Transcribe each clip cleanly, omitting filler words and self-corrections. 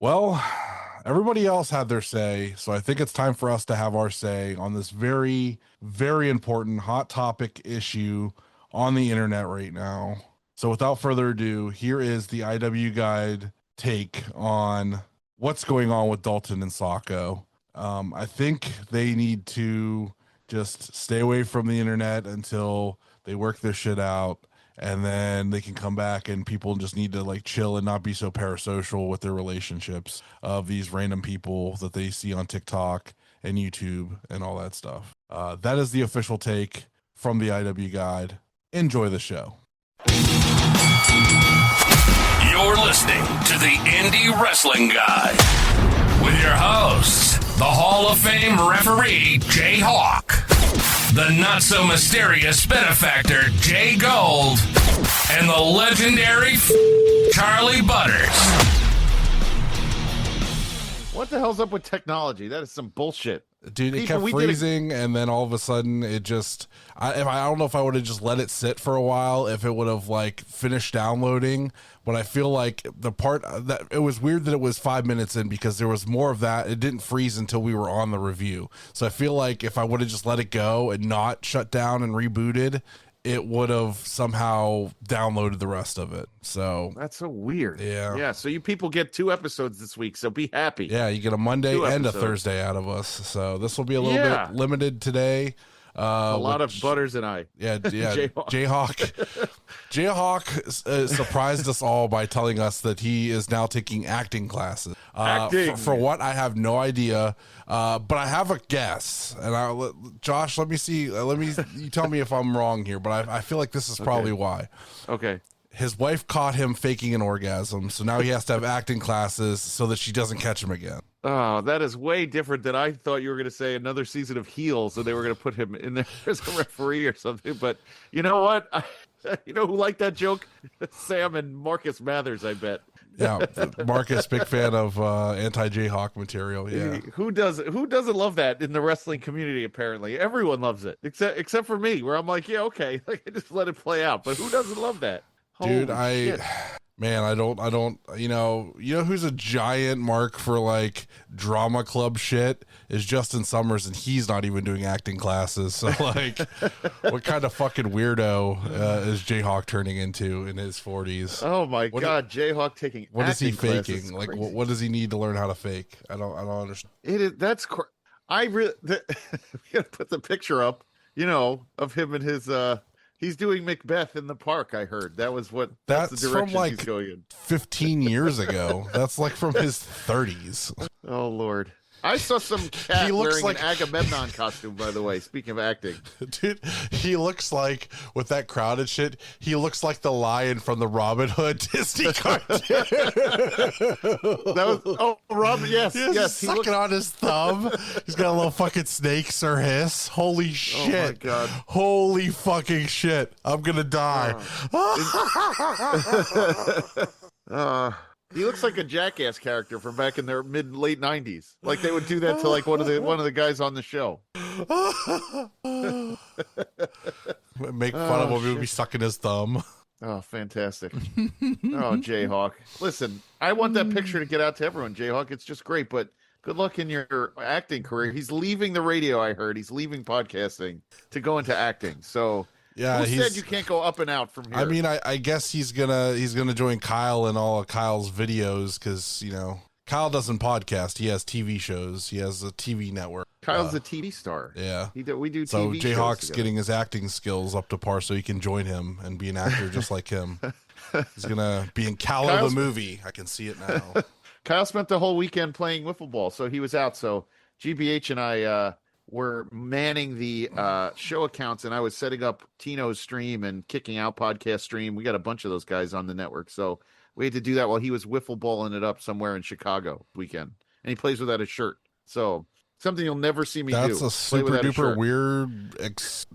Well, everybody else had their say, so I think it's time for us to have our say on this very, very important hot topic issue on the internet right now. So without further ado, here is the IW Guide take on what's going on with Dalton and Sacco. I think they need to just stay away from the internet until they work their shit out, and then they can come back, and people just need to like chill and not be so parasocial with their relationships of these random people that they see on TikTok and YouTube and all that stuff. That is the official take from the IW Guide. Enjoy the show. You're listening to the Indie Wrestling Guide with your hosts, the Hall of Fame referee, Jhawk, the not-so-mysterious benefactor, Jgolds, and the legendary Charly Butters. What the hell's up with technology? That is some bullshit. Dude, it kept freezing, and then all of a sudden it just... I don't know if I would have just let it sit for a while, if it would have like finished downloading, but I feel like the part that it was weird that it was 5 minutes in, because there was more of that. It didn't freeze until we were on the review. So I feel like if I would have just let it go and not shut down and rebooted, it would have somehow downloaded the rest of it. So that's so weird. Yeah. So you people get 2 episodes this week, so be happy. Yeah, you get a Monday and a Thursday out of us. So this will be a little bit limited today. A lot of Butters and I. Yeah. Jhawk surprised us all by telling us that he is now taking acting classes. For what, I have no idea, but I have a guess. And Josh, let me see. You tell me if I'm wrong here, but I feel like this is probably why. Okay. His wife caught him faking an orgasm, so now he has to have acting classes so that she doesn't catch him again. Oh, that is way different than I thought you were going to say. Another season of Heels, so they were going to put him in there as a referee or something. But you know what? You know who liked that joke? Sam and Marcus Mathers, I bet. Yeah, Marcus, big fan of anti-Jhawk material. Yeah, who doesn't love that in the wrestling community? Apparently, everyone loves it, except for me, where I'm like, yeah, okay, like, I just let it play out. But who doesn't love that? Dude, I don't, you know who's a giant mark for like drama club shit is Justin Summers, and he's not even doing acting classes. So like, what kind of fucking weirdo is Jhawk turning into in his 40s? Oh my God, Jhawk taking what is he faking? Like, what does he need to learn how to fake? I don't understand. It is I really we gotta put the picture up, of him and his he's doing Macbeth in the park. I heard that's the direction from like he's going in. 15 years ago. That's like from his 30s. Oh Lord. I saw some cat wearing an Agamemnon costume, by the way, speaking of acting. Dude, he looks like, with that crowded shit, he looks like the lion from the Robin Hood Disney cartoon. Robin, yes. He's sucking on his thumb. He's got a little fucking snake, Sir Hiss. Holy shit. Oh my God. Holy fucking shit. I'm gonna die. He looks like a Jackass character from back in their late 90s. Like they would do that to like one of the guys on the show. Make fun of him. He would be sucking his thumb. Oh, fantastic. Oh, Jhawk. Listen, I want that picture to get out to everyone, Jhawk. It's just great, but good luck in your acting career. He's leaving the radio, I heard. He's leaving podcasting to go into acting. So yeah, who said you can't go up and out from here? I mean, I guess he's gonna join Kyle in all of Kyle's videos, because Kyle doesn't podcast. He has TV shows. He has a TV network. Kyle's a TV star. Yeah, we do. So TV Jhawk's getting his acting skills up to par, so he can join him and be an actor just like him. He's gonna be in Kyle's the movie. I can see it now. Kyle spent the whole weekend playing wiffle ball, so he was out. So GBH and I were manning the show accounts, and I was setting up Tino's stream and Kicking Out podcast stream. We got a bunch of those guys on the network, so we had to do that while he was wiffle balling it up somewhere in Chicago weekend. And he plays without a shirt, so something you'll never see me do. That's a super duper weird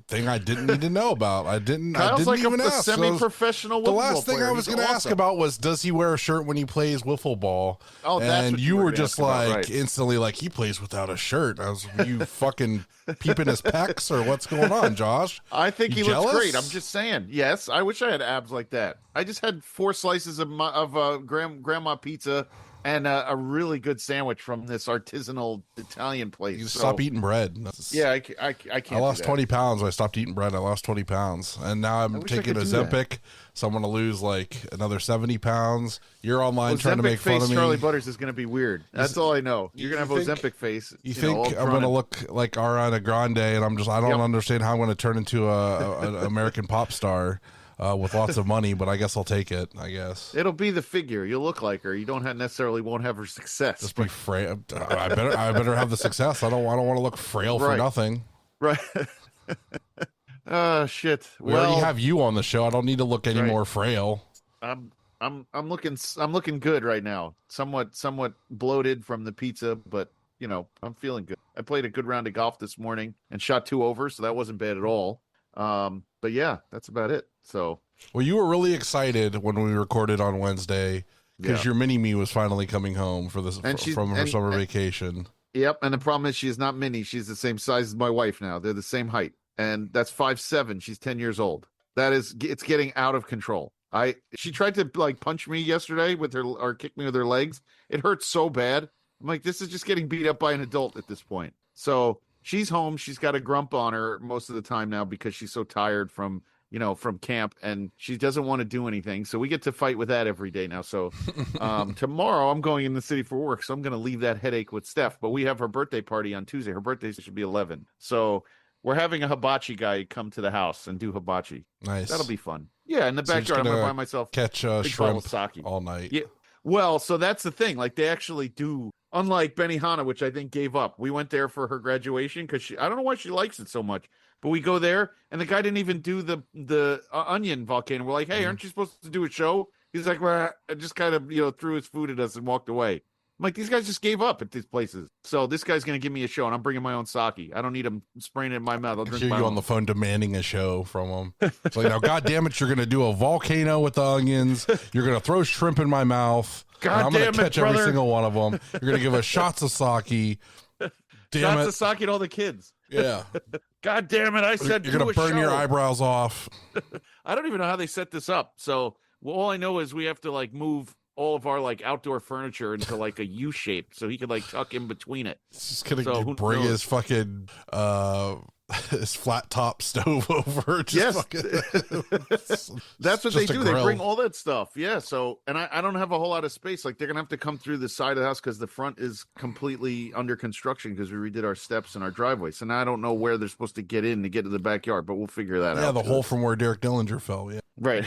thing I didn't need to know about. I didn't like even ask. Semi-professional the wiffle last ball thing player. I was going to ask about was, does he wear a shirt when he plays wiffle ball? Oh, that's and what you were just like about, right. instantly like, he plays without a shirt. I was, you fucking peeping his pecs, or what's going on, Josh? I think he jealous? looks great. I'm just saying. Yes, I wish I had abs like that. I just had 4 slices of grandma pizza and a really good sandwich from this artisanal Italian place. You stop eating bread. Yeah, I can't. I lost 20 pounds when I stopped eating bread. I lost 20 pounds, and now I'm taking Ozempic, so I'm going to lose like another 70 pounds. You're online trying to make fun of me. Charly Butters is going to be weird. That's all I know. You're going to have Ozempic face. You think I'm going to look like Ariana Grande, and I don't understand how I'm going to turn into an American pop star. With lots of money, but I guess I'll take it. I guess it'll be the figure. You'll look like her. You don't necessarily won't have her success. Just be frail. I better have the success. I don't want to look frail for nothing. Right. Oh shit. We already have you on the show. I don't need to look any more frail. I'm looking good right now. Somewhat bloated from the pizza, but I'm feeling good. I played a good round of golf this morning and shot 2 over, so that wasn't bad at all. But yeah, that's about it. So, well, you were really excited when we recorded on Wednesday because your mini me was finally coming home from her summer vacation. Yep, and the problem is she is not mini. She's the same size as my wife now. They're the same height, and that's 5'7". She's 10 years old. It's getting out of control. She tried to like punch me yesterday or kick me with her legs. It hurts so bad. I'm like, this is just getting beat up by an adult at this point. So she's home. She's got a grump on her most of the time now because she's so tired from camp, and she doesn't want to do anything. So we get to fight with that every day now. So tomorrow I'm going in the city for work, so I'm going to leave that headache with Steph. But we have her birthday party on Tuesday. Her birthday should be 11. So we're having a hibachi guy come to the house and do hibachi. Nice. That'll be fun. Yeah, in the backyard, I'm going to buy myself catch shrimp all night. Yeah. Well, so that's the thing. Like, they actually do. Unlike Benihana, which I think gave up. We went there for her graduation because I don't know why she likes it so much. But we go there, and the guy didn't even do the onion volcano. We're like, hey, aren't you supposed to do a show? He's like, well, I just kind of, threw his food at us and walked away. I'm like, these guys just gave up at these places. So this guy's going to give me a show, and I'm bringing my own sake. I don't need him spraying it in my mouth. I'll drink my own. On the phone demanding a show from him. It's like, now, God damn it, you're going to do a volcano with the onions. You're going to throw shrimp in my mouth. God I'm going to catch every single one of them. You're going to give us shots of sake. Shots of sake to all the kids. Yeah. God damn it. I said, you're going to burn your eyebrows off. I don't even know how they set this up. So all I know is we have to like move all of our like outdoor furniture into like a U shape so he could like tuck in between it. He's just going to bring his fucking, his flat top stove over. Yes. That's what they do. They bring all that stuff. Yeah. So, and I don't have a whole lot of space. Like, they're going to have to come through the side of the house because the front is completely under construction because we redid our steps and our driveway. So now I don't know where they're supposed to get in to get to the backyard, but we'll figure that out. Yeah, the hole from where Derek Dillinger fell. Yeah. Right.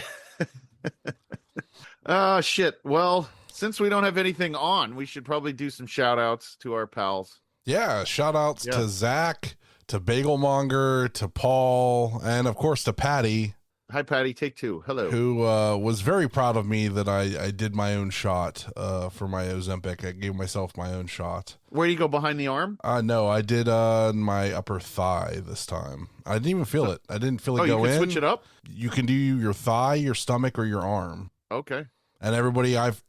Oh, shit. Well, since we don't have anything on, we should probably do some shout outs to our pals. Yeah. Shout outs to Zach, to Bagelmonger, to Paul, and of course to Patty. Hi, Patty. Take 2. Hello. Who was very proud of me that I did my own shot for my Ozempic. I gave myself my own shot. Where do you go, behind the arm? No, I did my upper thigh this time. I didn't even feel it. I didn't feel it go in. You can switch it up? You can do your thigh, your stomach, or your arm. Okay. And everybody I've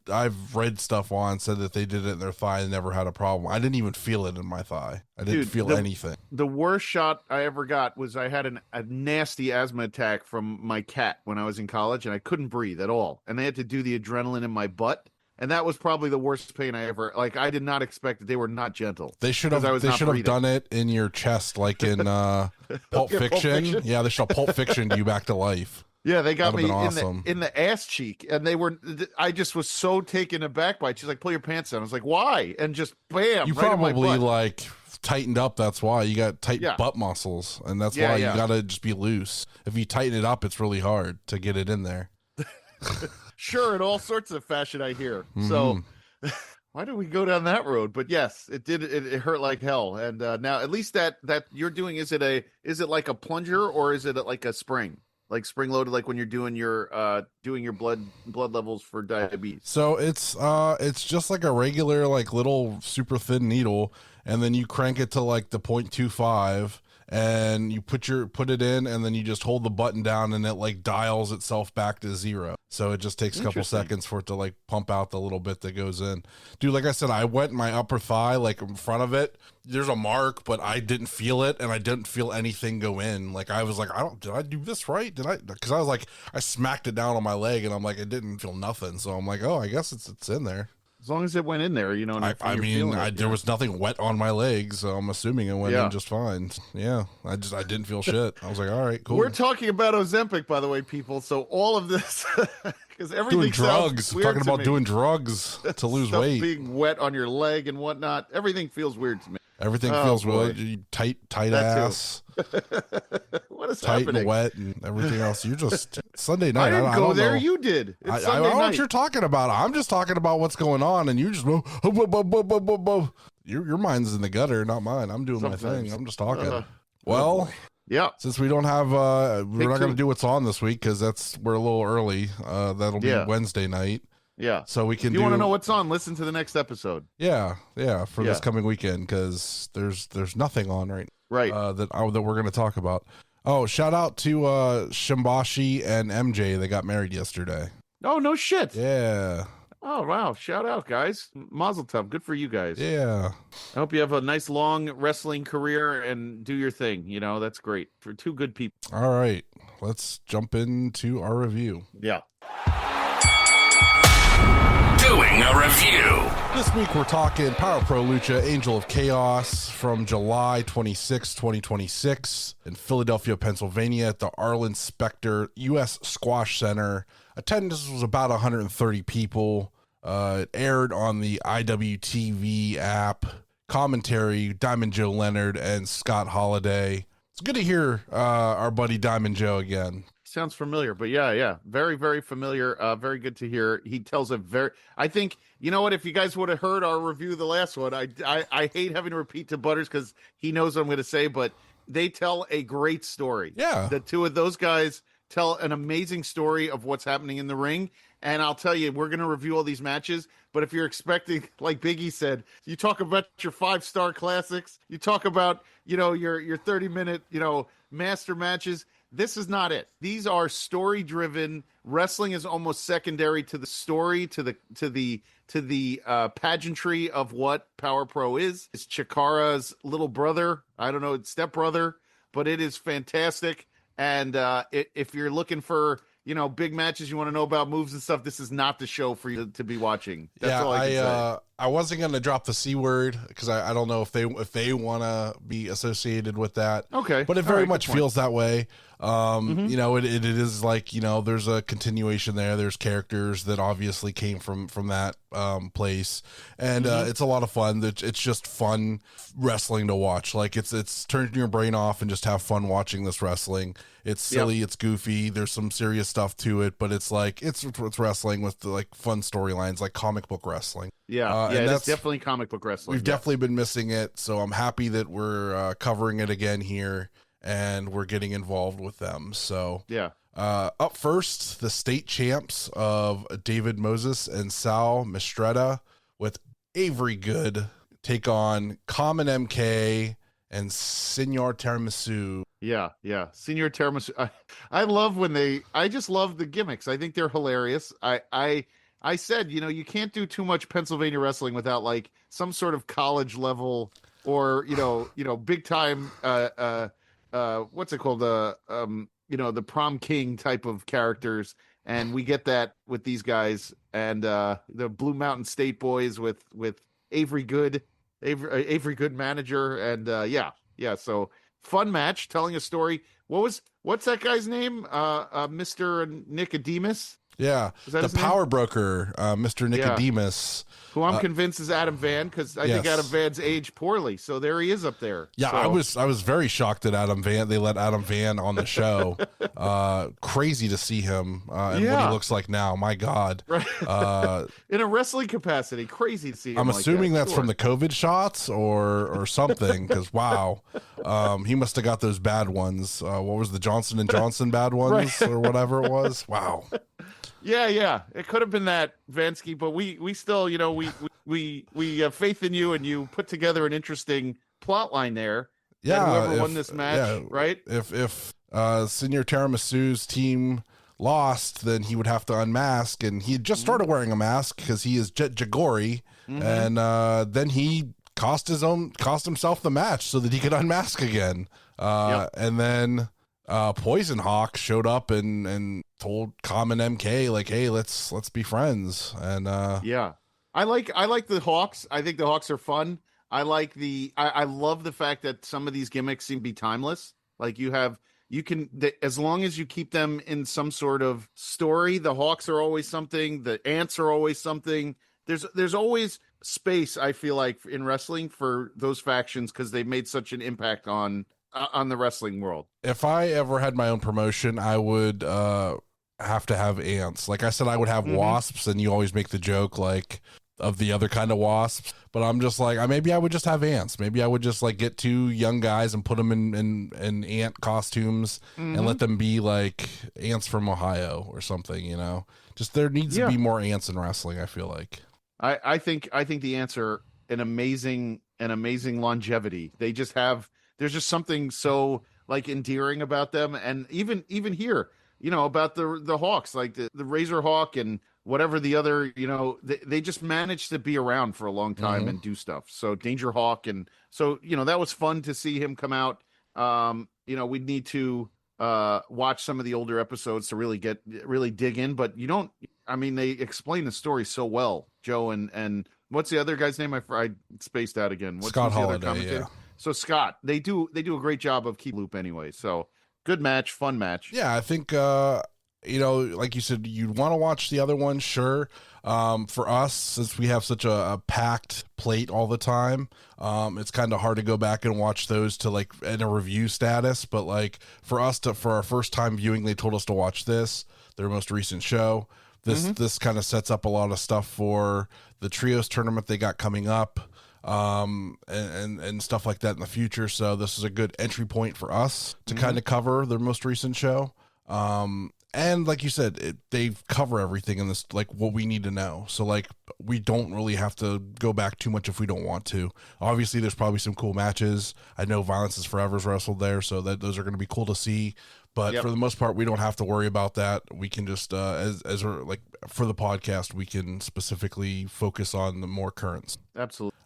read stuff on said that they did it in their thigh and never had a problem. I didn't even feel it in my thigh. I didn't feel anything. The worst shot I ever got was I had a nasty asthma attack from my cat when I was in college, and I couldn't breathe at all. And they had to do the adrenaline in my butt. And that was probably the worst pain I ever, like, I did not expect that. They were not gentle. They should have done it in your chest, like in Pulp Fiction. Yeah, they should have Pulp Fiction you back to life. Yeah, they got me awesome. in the ass cheek, and I just was so taken aback by it. She's like, pull your pants down. I was like, why? And just bam. You probably like tightened up. That's why you got tight butt muscles, and that's why you got to just be loose. If you tighten it up, it's really hard to get it in there. Sure, in all sorts of fashion, I hear. So why did we go down that road? But yes, it did. It hurt like hell. And now, at least that you're doing, is it like a plunger or is it like a spring? Like spring loaded, like when you're doing your blood levels for diabetes. So it's just like a regular, like, little super thin needle, and then you crank it to like the 0.25, and you put it in, and then you just hold the button down, and it like dials itself back to 0. So it just takes a couple seconds for it to like pump out the little bit that goes in. Dude, like I said, I went my upper thigh, like in front of it. There's a mark, but I didn't feel it, and I didn't feel anything go in. Like, I was like, did I do this right? Because I was like, I smacked it down on my leg, and I'm like, I didn't feel nothing. So I'm like, oh, I guess it's in there. As long as it went in there, and I you're mean, feeling it, there was nothing wet on my legs, so I'm assuming it went in just fine. Yeah, I didn't feel shit. I was like, all right, cool. We're talking about Ozempic, by the way, people. So all of this, because everything doing drugs, weird talking to about me. doing drugs to lose Stuff weight, being wet on your leg and whatnot. Everything feels weird to me. everything feels weird. Tight That ass, What is tight happening? and wet, and everything else. You're just Sunday night. I didn't I go don't there. know. You did. It's I Sunday don't know night. what you're talking about. I'm just talking about what's going on, and you just your mind's in the gutter, not mine. I'm doing my thing. I'm just talking. Well, yeah. since we don't have, we're not going two. to do what's on this week because we're a little early. That'll be Wednesday night. Yeah. So we can. If you want to know what's on, listen to the next episode. Yeah, for this coming weekend because there's nothing on right that we're going to talk about. Oh, shout out to Shimbashi and MJ. They got married yesterday. Oh, no shit. Yeah. Oh, wow. Shout out, guys. Mazel tov. Good for you guys. Yeah. I hope you have a nice, long wrestling career and do your thing. That's great for two good people. All right. Let's jump into our review. Yeah. Doing a review. This week we're talking Power Pro Lucha Angel of Chaos from July 26, 2026 in Philadelphia, Pennsylvania at the Arlen Specter U.S. Squash Center. Attendance was about 130 people. It aired on the IWTV app. Commentary, Diamond Joe Leonard and Scott Holiday. It's good to hear our buddy Diamond Joe again. Sounds familiar, but yeah. Very, very familiar. Very good to hear. He tells I think, you know what, if you guys would have heard our review of the last one, I hate having to repeat to Butters because he knows what I'm going to say, but they tell a great story. Yeah. The two of those guys tell an amazing story of what's happening in the ring. And I'll tell you, we're going to review all these matches. But if you're expecting, like Biggie said, you talk about your 5-star classics, you talk about, your 30-minute, master matches. This is not it. These are story-driven. Wrestling is almost secondary to the story, to the pageantry of what Power Pro is. It's Chikara's little brother. I don't know, it's stepbrother, but it is fantastic. And if you're looking for, big matches, you want to know about moves and stuff, this is not the show for you to be watching. That's all I can say. I wasn't going to drop the C word because I don't know if they want to be associated with that. Okay. But it very much feels that way. It is like, there's a continuation there. There's characters that obviously came from that place. And it's a lot of fun. It's just fun wrestling to watch. Like it's turning your brain off and just have fun watching this wrestling. It's silly, it's goofy, there's some serious stuff to it, but it's like it's wrestling with like fun storylines, like comic book wrestling. Yeah, it's definitely comic book wrestling. We've definitely been missing it, so I'm happy that we're covering it again here, and we're getting involved with them. So up first, the state champs of David Moses and Sal Mistretta with Avery Good take on Common MK and Senor Tiramisu. Yeah. Senor Tiramisu. I love I just love the gimmicks. I think they're hilarious. I said, you can't do too much Pennsylvania wrestling without like some sort of college level or, big time, what's it called? The prom king type of characters. And we get that with these guys and the Blue Mountain State boys with Avery Good, Avery Good manager. And so fun match, telling a story. What's that guy's name? Mr. Nicodemus. Yeah, the power broker, Mr. Nicodemus. Who I'm convinced is Adam Van, because I think Adam Van's aged poorly. So there he is up there. Yeah, so. I was very shocked that Adam Van, they let Adam Van on the show. Crazy to see him and what he looks like now. My God. Right. In a wrestling capacity. Crazy to see him. I'm assuming that's from the COVID shots or something, because wow. He must have got those bad ones. What was the Johnson & Johnson bad ones or whatever it was? Wow. Yeah. It could have been that, Vansky, but we still, we have faith in you, and you put together an interesting plot line there. Yeah. Whoever won this match, right? If Senor Tiramisu's team lost, then he would have to unmask, and he had just started wearing a mask because he is Jagori, and then he cost himself the match so that he could unmask again. And then Poison Hawk showed up and told Common MK like, hey, let's be friends. And I like the Hawks. I think the Hawks are fun. I love the fact that some of these gimmicks seem to be timeless. Like as long as you keep them in some sort of story, the Hawks are always something, the Ants are always something. There's always space, I feel like, in wrestling for those factions because they've made such an impact on the wrestling world. If I ever had my own promotion, I would have to have ants. Like I said, I would have wasps, and you always make the joke like of the other kind of wasps, but I'm just like, maybe I would just have ants. Maybe I would just like get 2 young guys and put them in ant costumes and let them be like ants from Ohio or something, you know. Just there needs to be more ants in wrestling, I feel like. I think the Ants are an amazing longevity. There's just something so like endearing about them, and even here, you know, about the Hawks, like the Razor Hawk and whatever the other, you know, they just managed to be around for a long time and do stuff. So Danger Hawk, and so, you know, that was fun to see him come out. You know, we'd need to watch some of the older episodes to really dig in, but they explain the story so well, Joe, and what's the other guy's name? I spaced out again. What's Scott the other Holiday, commentator? yeah. So Scott, they do a great job of keep loop anyway. So good match, fun match. Yeah, I think you know, like you said, you'd want to watch the other one, sure. For us, since we have such a packed plate all the time, it's kind of hard to go back and watch those to like in a review status. But like for our first time viewing, they told us to watch their most recent show. This kind of sets up a lot of stuff for the trios tournament they got coming up, and stuff like that in the future. So this is a good entry point for us to kind of cover their most recent show. And like you said, they cover everything in this, like what we need to know. So like we don't really have to go back too much if we don't want to. Obviously, there's probably some cool matches. I know Violence is Forever's wrestled there, so those are going to be cool to see. But for the most part, we don't have to worry about that. We can just, as we're like for the podcast, we can specifically focus on the more currents. Absolutely.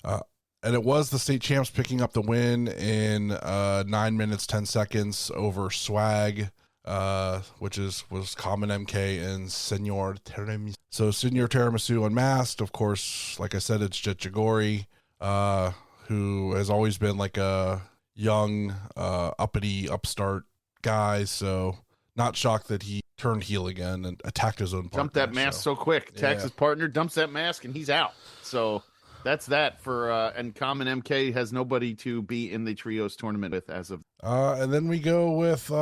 And it was the state champs picking up the win in 9 minutes 10 seconds over Swag. Which was Common MK and Senor Tiramisu. So Senor Tiramisu unmasked, of course, like I said, it's Jgolds, who has always been like a young, uppity upstart guy. So not shocked that he turned heel again and attacked his own partner. Dumped that mask so quick. Attacks his partner, dumps that mask, and he's out. So that's that for and Common MK has nobody to be in the trios tournament with as of. And then we go with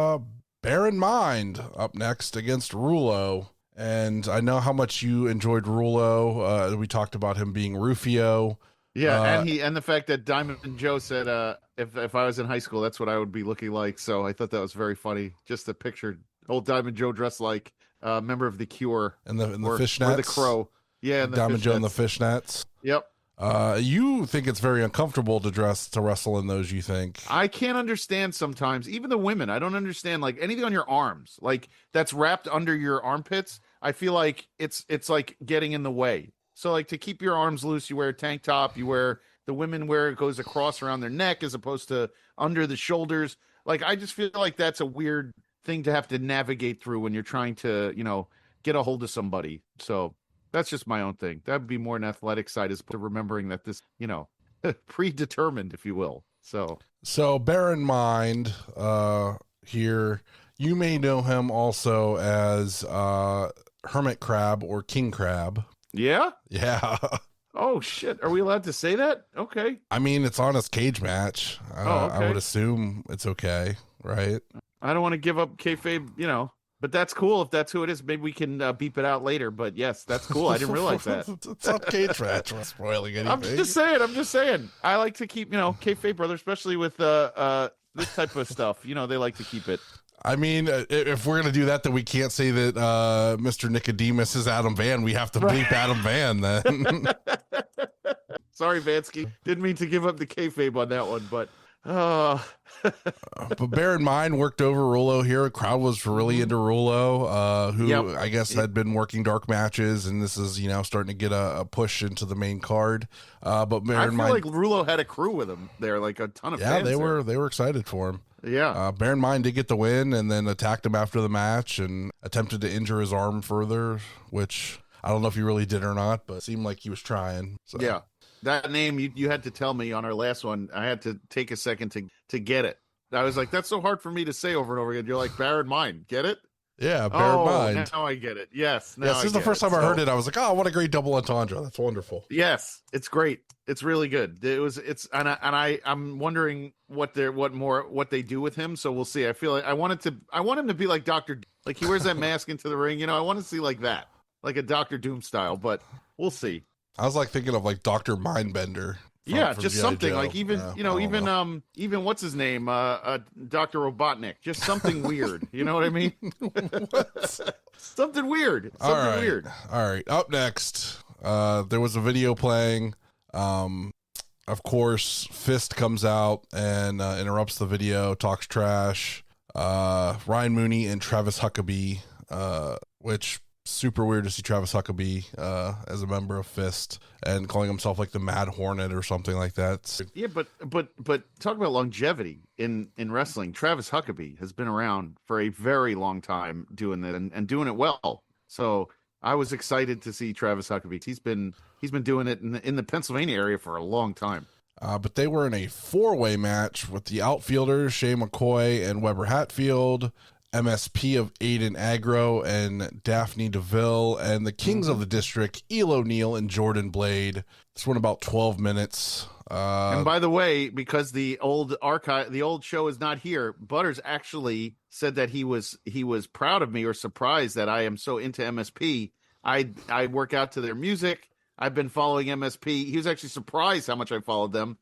Bear in Mind up next against Rulo. And I know how much you enjoyed Rulo. We talked about him being Rufio. Yeah, and the fact that Diamond Joe said, if I was in high school, that's what I would be looking like. So I thought that was very funny. Just the picture, old Diamond Joe dressed like a member of the Cure. And the fishnets. Or the Crow. Yeah, and the Diamond Joe fishnets. and the fishnets. Yep. You think it's very uncomfortable to wrestle in those, you think? I can't understand sometimes, even the women. I don't understand like anything on your arms, like that's wrapped under your armpits. I feel like it's like getting in the way. So like to keep your arms loose, you wear a tank top, the women wear it goes across around their neck as opposed to under the shoulders. Like I just feel like that's a weird thing to have to navigate through when you're trying to, you know, get a hold of somebody. So that's just my own thing. That would be more an athletic side as to remembering that this, you know, predetermined, if you will. So bear in mind here, you may know him also as Hermit Crab or King Crab. Yeah? Yeah. Oh, shit. Are we allowed to say that? Okay. I mean, it's on his cage match. Okay. I would assume it's okay, right? I don't want to give up kayfabe, you know. But that's cool if that's who it is. Maybe we can beep it out later. But yes, that's cool. I didn't realize that. It's on cage match. We're not spoiling anything. I'm just saying. I like to keep, you know, kayfabe, brother, especially with this type of stuff. You know, they like to keep it. I mean, if we're gonna do that, then we can't say that Mr. Nicodemus is Adam Van. We have to bleep Adam Van then. Sorry, Vansky. Didn't mean to give up the kayfabe on that one, but. But bear in mind, worked over Rulo here. The crowd was really into Rulo, who I guess had been working dark matches, and this is, you know, starting to get a push into the main card. But bear in mind, I feel like Rulo had a crew with him there, like a ton of fans. They were excited for him. Yeah. Bear in mind, did get the win, and then attacked him after the match and attempted to injure his arm further, which I don't know if he really did or not, but it seemed like he was trying. So. Yeah. That name you had to tell me on our last one. I had to take a second to get it. I was like, that's so hard for me to say over and over again. You're like, bear in mind. Get it? Yeah, bear in mind. Now I get it. Yes. Yes, this is the first time I heard it. I was like, oh, what a great double entendre. That's wonderful. Yes, it's great. It's really good. I'm wondering what they do with him. So we'll see. I feel like I want him to be like Doctor, like he wears that mask into the ring. I want to see like that, like a Doctor Doom style. But we'll see. I was like thinking of like Dr. Mindbender. From just something Joe. Like even even what's his name, Dr. Robotnik, just something weird. You know what I mean? Something weird. Weird. All right. Up next, there was a video playing. Of course, Fist comes out and interrupts the video, talks trash. Ryan Mooney and Travis Huckabee, which super weird to see Travis Huckabee as a member of Fist and calling himself like the Mad Hornet or something like that. Yeah, but talk about longevity in wrestling. Travis Huckabee has been around for a very long time doing that and doing it well. So I was excited to see Travis Huckabee. He's been doing it in the Pennsylvania area for a long time. But they were in a 4-way match with the outfielders, Shay McCoy and Weber Hatfield, MSP of Aiden Agro and Daphne DeVille, and the Kings of the District, Elo Neal and Jordan Blade. This one about 12 minutes. And by the way, because the old show is not here, Butters actually said that he was proud of me or surprised that I am so into MSP. I work out to their music. I've been following MSP. He was actually surprised how much I followed them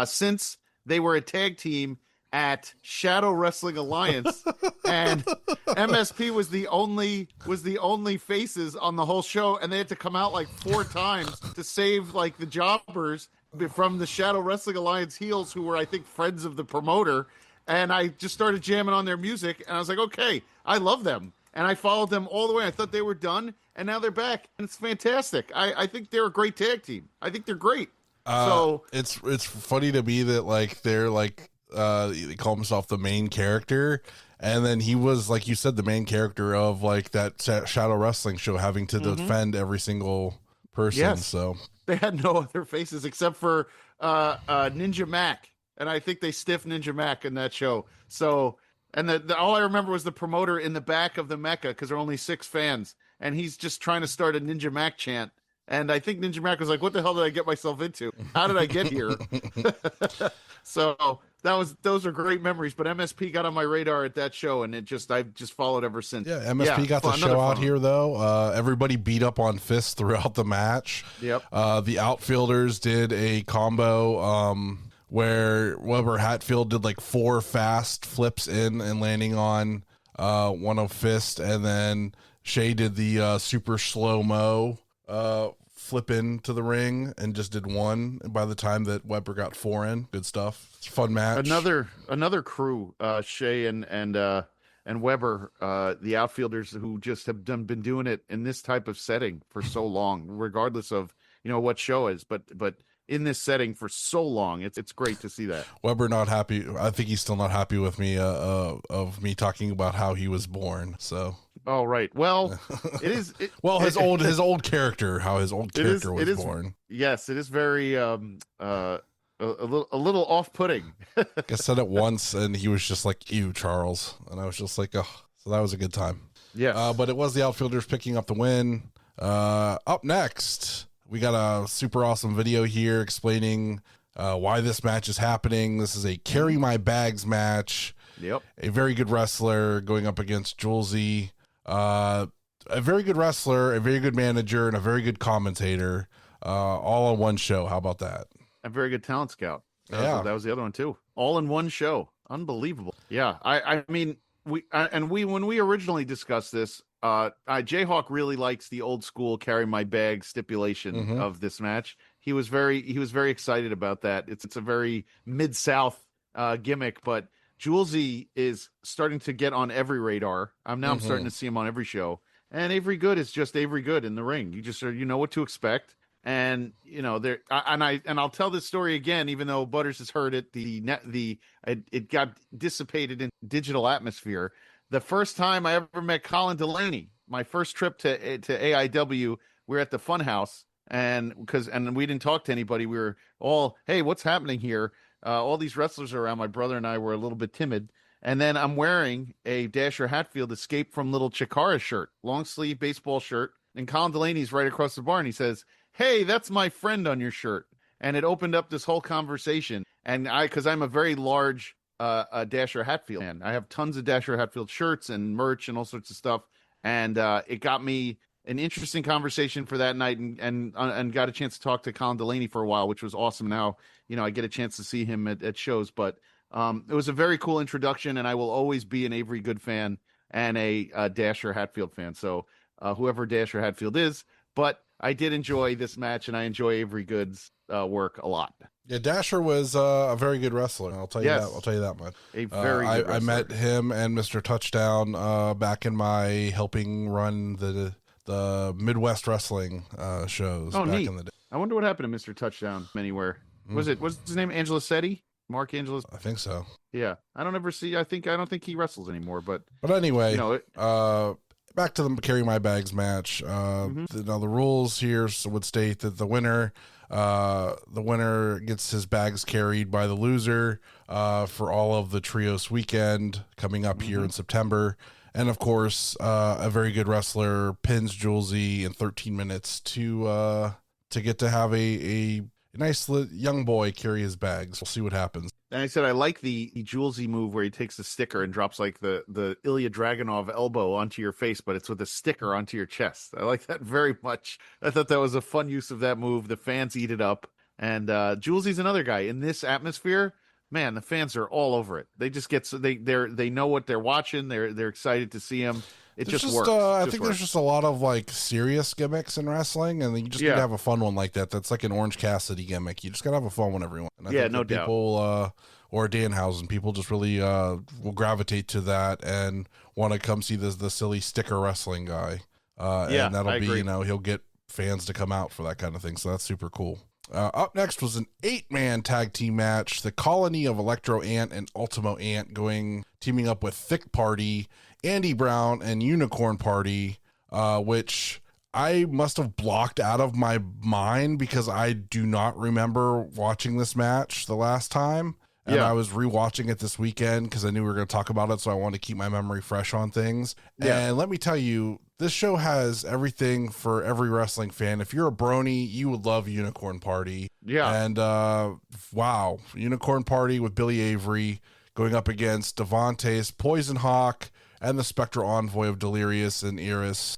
since they were a tag team at Shadow Wrestling Alliance, and MSP was the only faces on the whole show, and they had to come out like 4 times to save like the jobbers from the Shadow Wrestling Alliance heels, who were, I think, friends of the promoter. And I just started jamming on their music, and I was like, okay, I love them, and I followed them all the way. I thought they were done, and now they're back, and it's fantastic. I think they're a great tag team. I think they're great. So it's funny to me that like they're like. They call himself the main character, and then he was, like you said, the main character of like that Shadow Wrestling show, having to defend every single person. Yes. So they had no other faces except for Ninja Mac, and I think they stiffed Ninja Mac in that show. So, and all I remember was the promoter in the back of the Mecca, because there are only 6 fans, and he's just trying to start a Ninja Mac chant. And I think Ninja Mac was like, "What the hell did I get myself into? How did I get here?" So those are great memories. But MSP got on my radar at that show, and I've just followed ever since. Yeah, MSP got the show out here though. Everybody beat up on Fist throughout the match. Yep. The outfielders did a combo where Weber Hatfield did like 4 fast flips in and landing on one of Fist, and then Shay did the super slow-mo flip into the ring and just did 1. And by the time that Weber got 4 in, good stuff. It's a fun match. Another crew, Shay and Weber, the outfielders who just have been doing it in this type of setting for so long, regardless of what show is, but in this setting for so long. It's great to see that. Weber not happy. I think he's still not happy with me of me talking about how he was born. So. Oh, right. Well, it is. His old character, how his old character was born. Yes, it is very a little off-putting. I said it once, and he was just like, "Ew, Charles," and I was just like, "Oh." So that was a good time. Yeah. But it was the outfielders picking up the win. Up next, we got a super awesome video here explaining why this match is happening. This is a carry my bags match. Yep. A very good wrestler going up against Jgolds. A very good wrestler, a very good manager, and a very good commentator, all on one show. How about that? A very good talent scout. That was the other one too. All in one show. Unbelievable. Yeah. I mean, when we originally discussed this, Jhawk really likes the old school carry my bag stipulation of this match. He was very excited about that. It's a very Mid-South gimmick, but Jgolds is starting to get on every radar. I'm starting to see him on every show. And Avery Good is just Avery Good in the ring. You just you know what to expect. And I'll tell this story again, even though Butters has heard it. It got dissipated in digital atmosphere. The first time I ever met Colin Delaney, my first trip to AIW we were at the fun house, and we didn't talk to anybody. We were all, hey, what's happening here? All these wrestlers are around. My brother and I were a little bit timid. And then I'm wearing a Dasher Hatfield Escape from Little Chikara shirt, long sleeve baseball shirt. And Colin Delaney's right across the bar, and he says, hey, that's my friend on your shirt. And it opened up this whole conversation. And because I'm a very large Dasher Hatfield fan, I have tons of Dasher Hatfield shirts and merch and all sorts of stuff. And it got me an interesting conversation for that night, and got a chance to talk to Colin Delaney for a while, which was awesome. Now, I get a chance to see him at shows, but it was a very cool introduction, and I will always be an Avery Good fan and a Dasher Hatfield fan. So whoever Dasher Hatfield is, but I did enjoy this match, and I enjoy Avery Good's work a lot. Yeah, Dasher was a very good wrestler. I'll tell you that. I'll tell you that much. A very good wrestler. I met him and Mr. Touchdown back in my helping run the Midwest wrestling shows back neat. in the day. I wonder what happened to Mr. Touchdown anywhere. What's his name? Angelisetti? Mark Angelis? I think so. Yeah. I don't think he wrestles anymore, but anyway, back to the Carry My Bags match. Now the rules here would state that the winner gets his bags carried by the loser for all of the Trios weekend coming up here in September. And of course, a very good wrestler pins Jgolds in 13 minutes to get to have a nice young boy carry his bags. We'll see what happens. And I said I like the Jgolds move where he takes the sticker and drops like the Ilya Dragunov elbow onto your face, but it's with a sticker onto your chest. I like that very much. I thought that was a fun use of that move. The fans eat it up. And Jgolds another guy in this atmosphere. Man, the fans are all over it. They just they know what they're watching. They're excited to see him. It just works. I think there's just a lot of like serious gimmicks in wrestling, and you just gotta have a fun one like that. That's like an Orange Cassidy gimmick. You just gotta have a fun one every one. And I think no doubt. People or Danhausen, people just really will gravitate to that and want to come see the silly sticker wrestling guy. And that'll be he'll get fans to come out for that kind of thing. So that's super cool. Up next was an 8-man tag team match. The Colony of Electro Ant and Ultimo Ant teaming up with Thick Party, Andy Brown, and Unicorn Party, which I must have blocked out of my mind because I do not remember watching this match the last time. And I was rewatching it this weekend because I knew we were going to talk about it, so I wanted to keep my memory fresh on things. Yeah. And let me tell you, this show has everything for every wrestling fan. If you're a brony, you would love Unicorn Party. Yeah. And wow, Unicorn Party with Billy Avery going up against Devante's Poison Hawk and the Spectral Envoy of Delirious and Iris.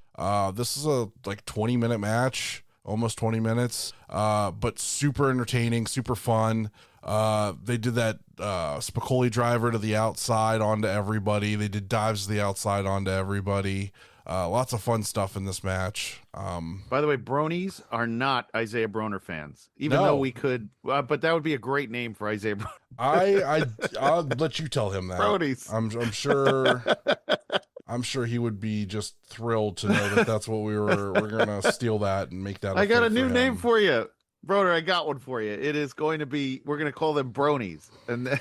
This is a 20-minute match, almost 20 minutes, but super entertaining, super fun. They did that Spicoli driver to the outside onto everybody. They did dives to the outside onto everybody. Lots of fun stuff in this match. By the way, bronies are not Isaiah Broner fans, even though we could, but that would be a great name for Isaiah Broner. I'll let you tell him that. Bronies. I'm sure. I'm sure he would be just thrilled to know that that's what we're gonna steal that and make that. I got a new name for you, Broner. I got one for you. It is going to be. We're gonna call them bronies. And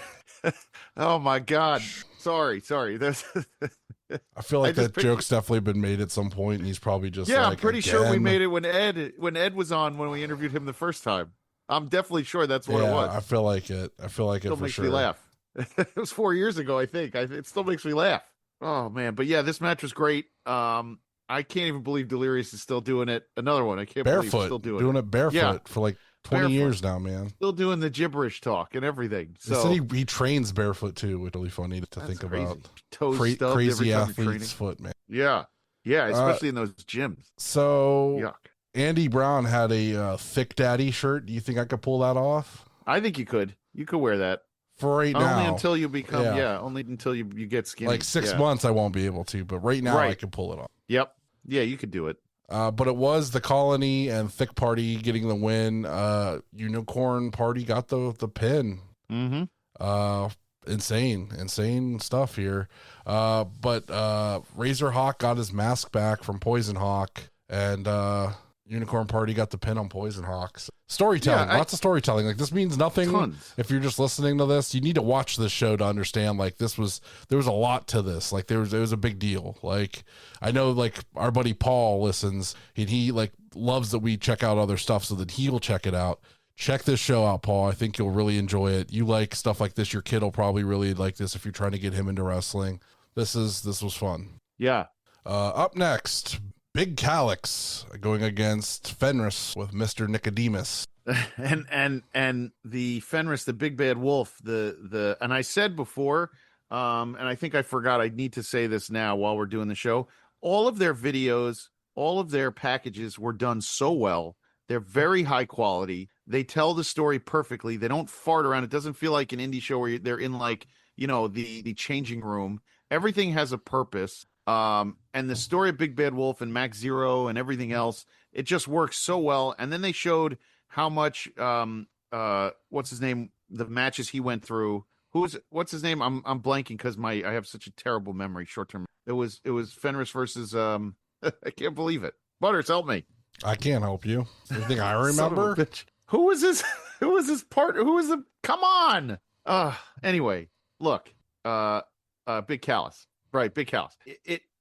oh my God, sorry. There's. I feel like that joke's definitely been made at some point, and he's probably just I'm pretty sure we made it when Ed was on when we interviewed him the first time. I'm definitely sure that's what it was. I feel like it. Still for makes sure. me laugh. It was 4 years ago, I think. It still makes me laugh. Oh man, but yeah, this match was great. I can't even believe Delirious is still doing it. Another one, I can't believe he's still doing it barefoot for 20 years now, man. Still doing the gibberish talk and everything. So he trains barefoot too, which is really funny to think crazy. about. Toes stubbed crazy every time athlete's foot, man. Yeah, especially in those gyms. So yuck. Andy Brown had a Thick Daddy shirt. Do you think I could pull that off? I think you could. You could wear that. For right now. Only until you become, only until you get skinny. Like 6 months, I won't be able to, but right now I can pull it off. Yep. Yeah, you could do it. But it was the Colony and Thick Party getting the win. Unicorn Party got the pin. Mm-hmm. Insane stuff here. But Razor Hawk got his mask back from Poison Hawk, and Unicorn Party got the pin on Poison Hawks. Storytelling, lots of storytelling. Like, this means nothing. Tons. If you're just listening to this, you need to watch this show to understand. Like, there was a lot to this. Like, it was a big deal. Like, I know, like, our buddy Paul listens, and he like loves that we check out other stuff so that he'll check it out. Check this show out, Paul. I think you'll really enjoy it. You like stuff like this. Your kid will probably really like this if you're trying to get him into wrestling. This was fun. Yeah. Up next, Big Calyx going against Fenris with Mr. Nicodemus. and the Fenris, the big bad wolf, and I said before, and I think I forgot, I need to say this now while we're doing the show. All of their videos, all of their packages were done so well. They're very high quality. They tell the story perfectly. They don't fart around. It doesn't feel like an indie show where they're in like, the changing room. Everything has a purpose. And the story of Big Bad Wolf and Max Zero and everything else, it just works so well. And then they showed how much, what's his name? The matches he went through. What's his name? I'm blanking because I have such a terrible memory, short term. It was Fenris versus, I can't believe it. Butters, help me. I can't help you. You think I remember? Who was this? Who was his partner? Who was the? Come on. Anyway, look. Big Callus. Right, Big Callus.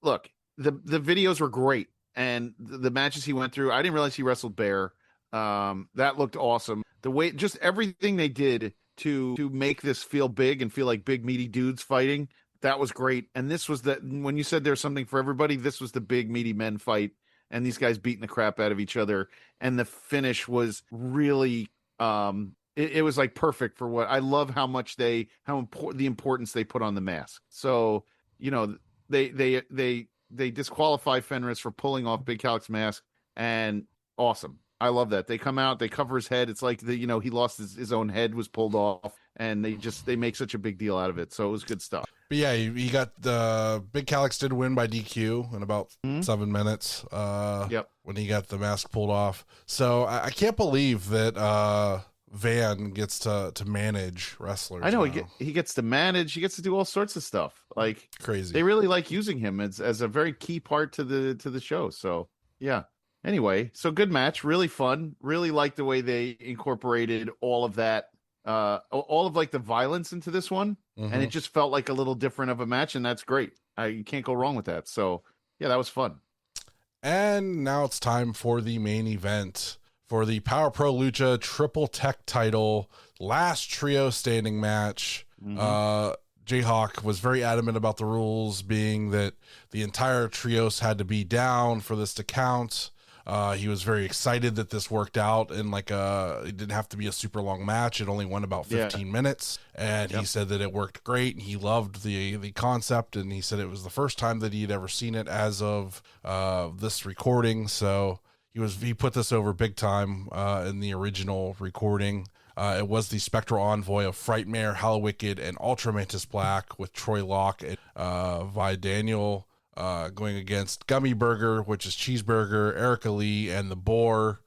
Look. The videos were great, and the matches he went through. I didn't realize he wrestled Bear. That looked awesome. The way, just everything they did to make this feel big and feel like big meaty dudes fighting. That was great. And this was when you said there's something for everybody. This was the big meaty men fight. And these guys beating the crap out of each other. And the finish was really, it was like perfect for what I love. How much the importance they put on the mask. So, they disqualify Fenris for pulling off Big Calyx's mask, and awesome. I love that. They come out, they cover his head. It's like he lost his own head was pulled off, and they make such a big deal out of it. So it was good stuff. But yeah, he got Big Calyx did win by DQ in about 7 minutes. Yep. When he got the mask pulled off. So I can't believe that Van gets to manage wrestlers. I know now. he gets to manage. He gets to do all sorts of stuff. Like Crazy. They really like using him as a very key part to the show. So yeah. Anyway, so good match, really fun. Really like the way they incorporated all of that. All of like the violence into this one, and it just felt like a little different of a match, and that's great. You can't go wrong with that. So yeah, that was fun. And now it's time for the main event for the Power Pro Lucha Triple Tech title, last trio standing match. Jhawk was very adamant about the rules being that the entire trios had to be down for this to count. He was very excited that this worked out, and it didn't have to be a super long match. It only went about 15 minutes, and he said that it worked great, and he loved the concept, and he said it was the first time that he'd ever seen it as of this recording. So he put this over big time in the original recording. It was the spectral envoy of Frightmare, Hallowicked, and Ultra Mantis Black with Troy Locke and Vi Daniel. Going against Gummy Burger, which is Cheeseburger, Erica Lee, and the Boar.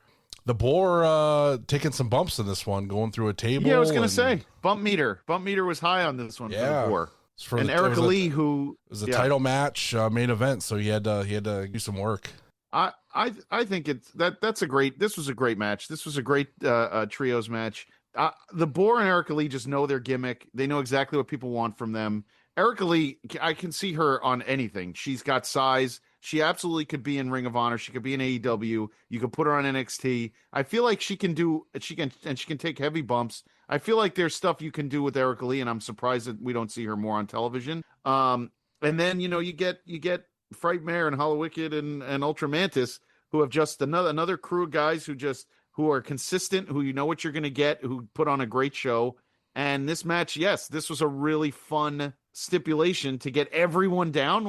The Boar taking some bumps in this one, going through a table. Yeah, I was going to say, bump meter was high on this one. Yeah. For the Boar. And Erica Lee, who it was a title match, main event, so he had to do some work. I think this was a great match. This was a great trios match. The Boar and Erica Lee just know their gimmick. They know exactly what people want from them. Erica Lee, I can see her on anything. She's got size. She absolutely could be in Ring of Honor. She could be in AEW. You could put her on NXT. I feel like she can take heavy bumps. I feel like there's stuff you can do with Erica Lee, and I'm surprised that we don't see her more on television. And then you get Frightmare and Hallowicked and Ultra Mantis, who have just another crew of guys who are consistent, who you know what you're going to get, who put on a great show. And this match, yes, this was a really fun stipulation to get everyone down.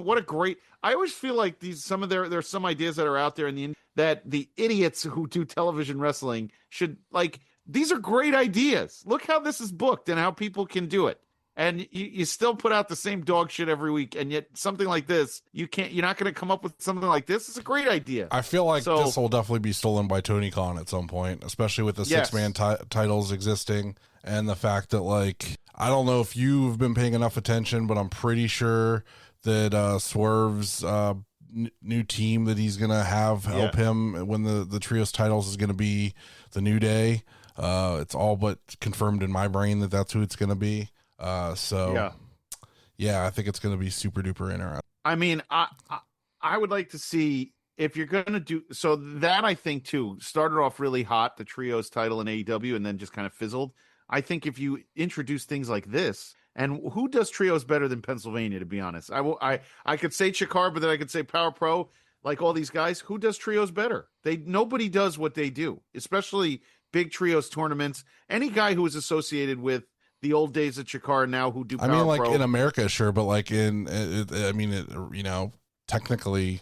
I always feel like there's some ideas that are out there that the idiots who do television wrestling should these are great ideas. Look how this is booked and how people can do it. And you still put out the same dog shit every week, and yet something like this, you're not going to come up with something like this. It's a great idea. I feel like this will definitely be stolen by Tony Khan at some point, especially with the six-man titles existing, and the fact that I don't know if you've been paying enough attention, but I'm pretty sure that Swerve's new team that he's gonna have help him win the trios titles is gonna be the New Day. It's all but confirmed in my brain that that's who it's gonna be. So yeah, I think it's gonna be super duper interesting. I mean, I would like to see if you're going to do so. That I think too started off really hot, the trios title in AEW, and then just kind of fizzled. I think if you introduce things like this, and who does trios better than Pennsylvania? To be honest, I could say Chikara, but then I could say Power Pro. Like all these guys, who does trios better? Nobody does what they do, especially big trios tournaments. Any guy who is associated with the old days of Chikara now who do Power Pro. I mean, like in America, sure, but like technically,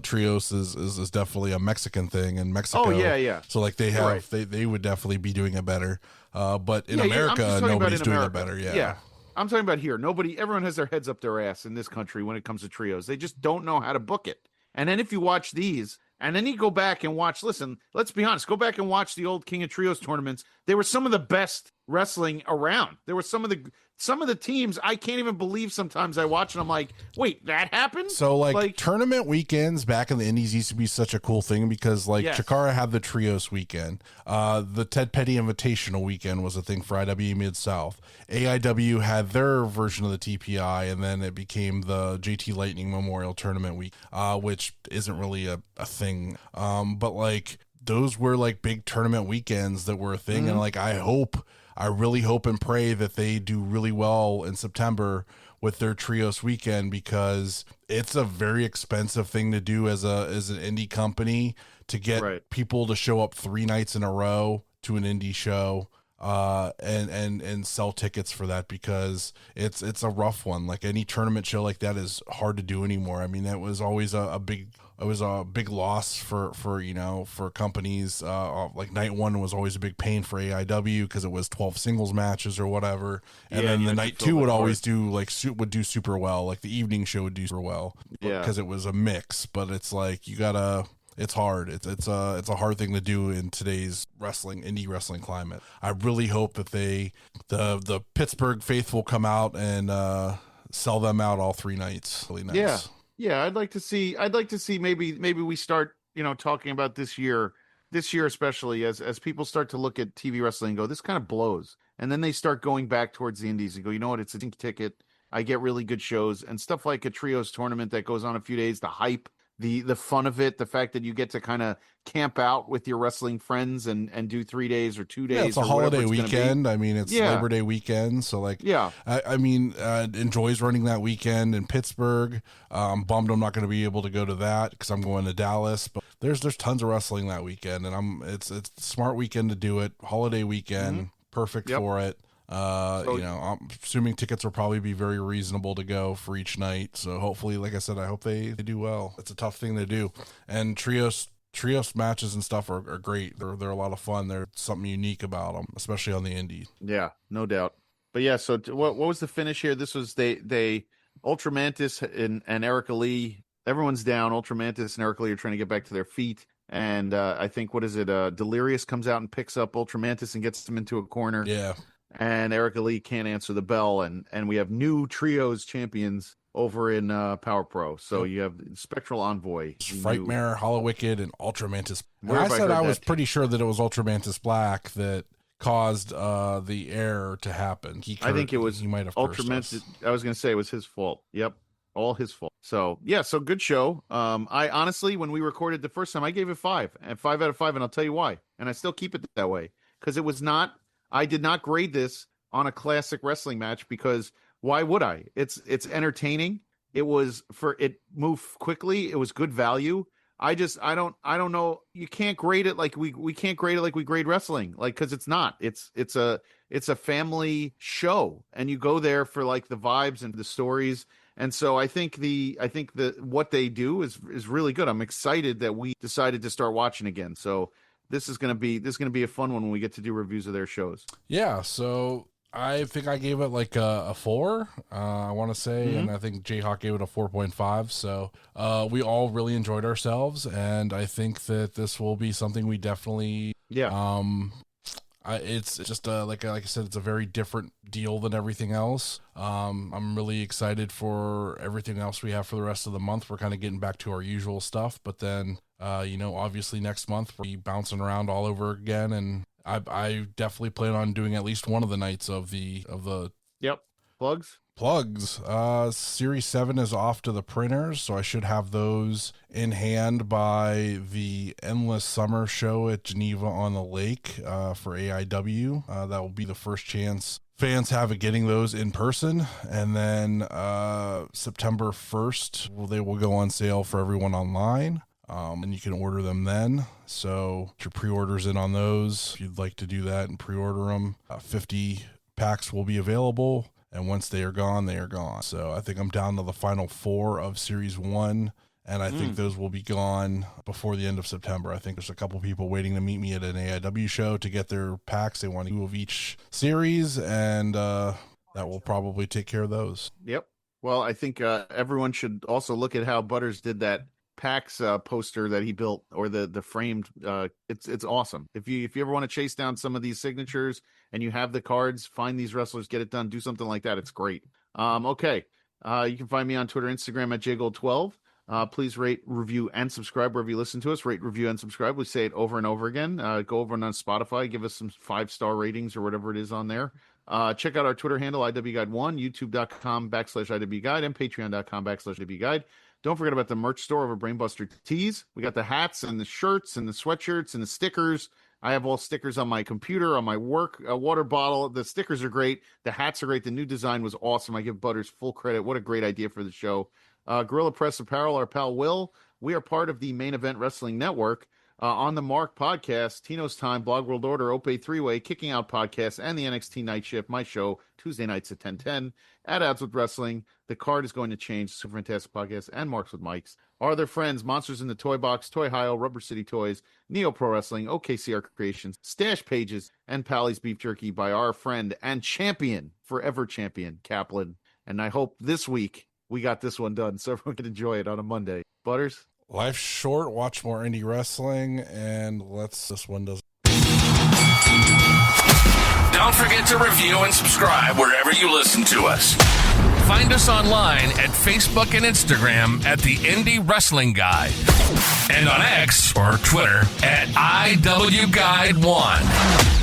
trios is definitely a Mexican thing in Mexico. Oh yeah. So like they would definitely be doing it better. But in America, nobody's doing it better. Yeah. I'm talking about here. Everyone has their heads up their ass in this country when it comes to trios. They just don't know how to book it. And then if you watch these, and then you go back and watch, listen, let's be honest, go back and watch the old King of Trios tournaments. They were some of the best wrestling around. There were some of the teams I can't even believe sometimes I watch and I'm like, wait, that happened? So like tournament weekends back in the indies used to be such a cool thing because like Chikara had the trios weekend. The Ted Petty Invitational weekend was a thing for IWE Mid-South. AIW had their version of the TPI, and then it became the JT Lightning Memorial Tournament week, which isn't really a thing. But like those were like big tournament weekends that were a thing. And like I really hope and pray that they do really well in September with their trios weekend, because it's a very expensive thing to do as an indie company to get people to show up 3 nights in a row to an indie show and sell tickets for that, because it's a rough one. Like any tournament show like that is hard to do anymore. I mean, that was always a big loss for companies. Like night one was always a big pain for AIW because it was 12 singles matches or whatever, and then the night two would always do super well. Like the evening show would do super well because it was a mix. But it's like it's hard. It's a hard thing to do in today's indie wrestling climate. I really hope that the Pittsburgh faithful come out and sell them out all 3 nights. Really nice. Yeah, I'd like to see maybe we start, talking about this year especially as people start to look at TV wrestling and go, this kind of blows. And then they start going back towards the indies and go, you know what, it's a ticket. I get really good shows and stuff like a trios tournament that goes on a few days, the hype, the fun of it, the fact that you get to kind of camp out with your wrestling friends and do 3 days or 2 days. Yeah, it's a holiday weekend. I mean, it's Labor Day weekend. So like, I mean, Enjoy's running that weekend in Pittsburgh. I'm bummed I'm not going to be able to go to that because I'm going to Dallas, but there's tons of wrestling that weekend, and it's a smart weekend to do it. Holiday weekend, perfect for it. I'm assuming tickets will probably be very reasonable to go for each night. So hopefully, like I said, I hope they do well. It's a tough thing to do. And trios matches and stuff are great. They're a lot of fun. There's something unique about them, especially on the indie. Yeah, no doubt. But yeah, so what was the finish here? This was they Ultra Mantis and Erica Lee. Everyone's down. Ultra Mantis and Erica Lee are trying to get back to their feet. And I think, what is it? Delirious comes out and picks up Ultra Mantis and gets him into a corner. Yeah. And Erica Lee can't answer the bell, and we have new trios champions over in Power Pro. So you have Spectral Envoy, Frightmare, Hollow Wicked, and Ultra Mantis. I was pretty sure that it was Ultra Mantis Black that caused the error to happen. I think it was. He might have Ultra Mantis. I was going to say it was his fault. Yep, all his fault. So yeah, so good show. I honestly, when we recorded the first time, I gave it 5 out of 5, and I'll tell you why. And I still keep it that way because it was not. I did not grade this on a classic wrestling match because why would I? It's entertaining. It moved quickly. It was good value. I don't know. You can't grade it like we can't grade it like we grade wrestling, like, because it's not. It's a family show, and you go there for like the vibes and the stories. And so I think what they do is really good. I'm excited that we decided to start watching again. So this is gonna be a fun one when we get to do reviews of their shows. Yeah, so I think I gave it like a 4. I want to say, and I think Jhawk gave it a 4.5. So we all really enjoyed ourselves, and I think that this will be something we definitely It's just like I said, it's a very different deal than everything else. I'm really excited for everything else we have for the rest of the month. We're kind of getting back to our usual stuff, but then obviously next month we'll be bouncing around all over again, and I definitely plan on doing at least one of the nights of the Yep. Plugs. Series 7 is off to the printers, so I should have those in hand by the Endless Summer show at Geneva on the Lake for AIW. That will be the first chance fans have at getting those in person. And then September 1st, they will go on sale for everyone online. And you can order them then. So get your pre-orders in on those if you'd like to do that and pre-order them. 50 packs will be available. And once they are gone, they are gone. So I think I'm down to the final 4 of Series 1, and I think those will be gone before the end of September. I think there's a couple people waiting to meet me at an AIW show to get their packs. They want 2 of each series, and that will probably take care of those. Yep. Well, I think everyone should also look at how Butters did that PAX poster that he built, or the framed. It's awesome. If you ever want to chase down some of these signatures and you have the cards, find these wrestlers, get it done, do something like that. It's great. Okay. You can find me on Twitter, Instagram at JGold12. Please rate, review, and subscribe wherever you listen to us. Rate, review, and subscribe. We say it over and over again. Go over on Spotify, give us some 5-star ratings or whatever it is on there. Check out our Twitter handle, IWGuide1, youtube.com/IWGuide, and patreon.com/IWGuide. Don't forget about the merch store over Brainbuster Tees. We got the hats and the shirts and the sweatshirts and the stickers. I have all stickers on my computer, on my work water bottle. The stickers are great. The hats are great. The new design was awesome. I give Butters full credit. What a great idea for the show. Gorilla Press Apparel, our pal Will. We are part of the Main Event Wrestling Network. On the Mark podcast, Tino's Time, Blog World Order, Ope 3-Way, Kicking Out podcast, and the NXT Night Shift, my show, Tuesday nights at 10:10. At Odds with Wrestling, the card is going to change. Super Fantastic Podcast and Marks with Mikes. Our other friends, Monsters in the Toy Box, Toy Heil, Rubber City Toys, Neo Pro Wrestling, OKCR Creations, Stash Pages, and Pally's Beef Jerky by our friend and champion, forever champion, Kaplan. And I hope this week we got this one done so everyone can enjoy it on a Monday. Butters? Life's short. Watch more indie wrestling, and this one does. Don't forget to review and subscribe wherever you listen to us. Find us online at Facebook and Instagram at the Indie Wrestling Guide, and on X or Twitter at IWGuide1.